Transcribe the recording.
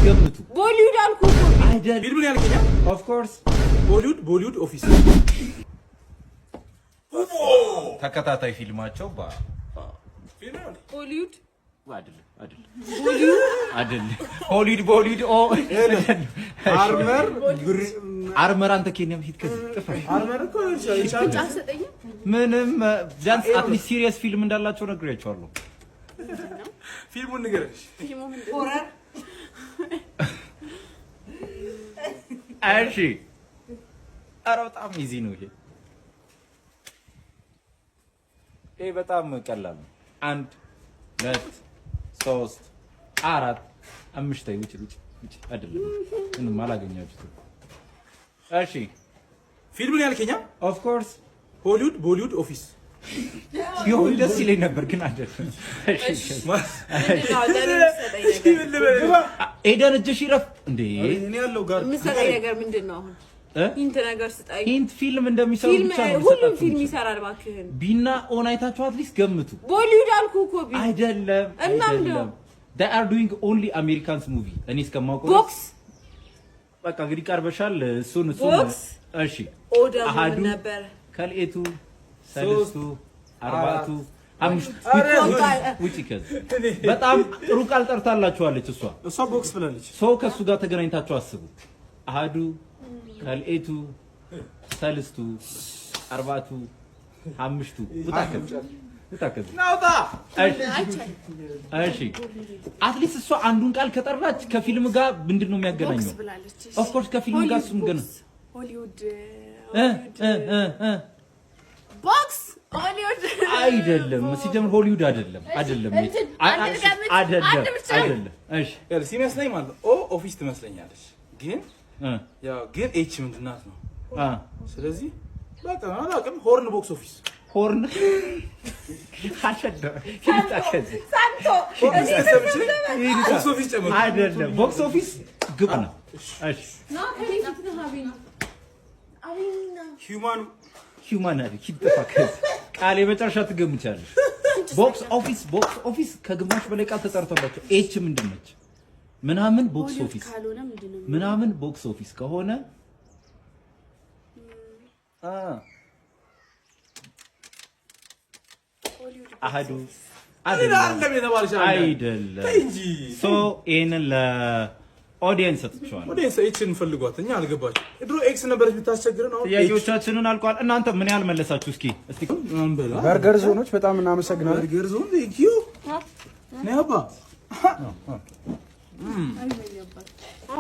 ገምቱ። ቦሊውድ አልኩህ አይደል? ፊልሙን ያልከኛ ኦፍ ኮርስ ቦሊውድ ኦፊስ ተከታታይ ፊልማቸው ቦሊውድ አይደል? ሆሊውድ ኦ አርመር አንተ ኬንያም ሂድ ከዚህ ጥፋ አርመር እኮ ምንም ጃንስ አትሊስት ሲሪየስ ፊልም እንዳላቸው ነግሬያቸዋለሁ። ፊልሙን ንገረሽ። ሆረር እሺ፣ ኧረ በጣም ኢዚ ነው ይሄ በጣም ቀላል ነው። 1 2 3 4 5 ውጭ አይደለም ምንም አላገኛችሁትም። እሺ ፊልሙን ያልከኛ ኦፍ ኮርስ ቦሊውድ ኦፊስ ይሁን ደስ ይለኝ ነበር ግን አይደለም። ኤደን እጅሽ ይረፍ እንዴ! እኔ ያለው ጋር ምሰጠኝ ነገር ምንድነው? አሁን ሂንት ነገር ስጠኝ። ሂንት ፊልም እንደሚሰሩ ብቻ ነው። ሁሉም ፊልም ይሰራል እባክህን። ቢና ኦን አይታችሁ አትሊስት ገምቱ። ቦሊውድ አልኩህ እኮ ቢ አይደለም። they are doing only Americans movie እኔ እስከማውቀው ቦክስ በቃ እንግዲህ ቀርበሻል። እሱን ቦክስ እሺ ኦዳ ነበር ከልኤቱ ሰለስቱ አርባቱ አምስት ውጪ ከዚህ በጣም ጥሩ ቃል ጠርታላችኋለች። እሷ ቦክስ ብላለች። ሰው ከሱ ጋር ተገናኝታችሁ አስቡ። አሃዱ ከልኤቱ ሰለስቱ አርባቱ አምስቱ ውጣከዝ ናውጣ። እሺ አትሊስት እሷ አንዱን ቃል ከጠራች ከፊልም ጋር ምንድነው የሚያገናኘው? ኦፍ ኮርስ ከፊልም ጋር እሱም ገና ሆሊውድ ቦክስ ሆሊውድ አይደለም። ሲጀምር ሆሊውድ አይደለም። እሺ ሲመስለኝ ማለት ኦ ኦፊስ ትመስለኛለች፣ ግን ኤች ምንድናት ነው? ስለዚህ በቃ አላውቅም። ሆርን ቦክስ ኦፊስ ሆርን አሸደ ሳንቶ ቦክስ ኦፊስ ጨምሮ አይደለም። ቦክስ ኦፊስ ግብ ነው። እሺ ሂውማን አይደል? ሂድፋከዝ ቃል የመጨረሻ ትገምቻለሽ። ቦክስ ኦፊስ ከግማሽ በላይ ቃል ተጠርቶባቸው ኤች ምንድነች? ምናምን ቦክስ ኦፊስ ምናምን ቦክስ ኦፊስ ከሆነ አሃዱ አይደለም። ሶ ይሄንን ለኦዲየንስ ሰጥቻለሁ። ኦዲየንስ ኤክስን ፈልጓት እኛ አልገባችሁ። ድሮ ኤክስ ነበረች ብታስቸግረን። አሁን ጥያቄዎቻችንን አልቋል። እናንተ ምን ያህል መለሳችሁ? እስኪ በርገር ዞኖች በጣም እናመሰግናለን። በርገር ዞን ኪዩ ነባ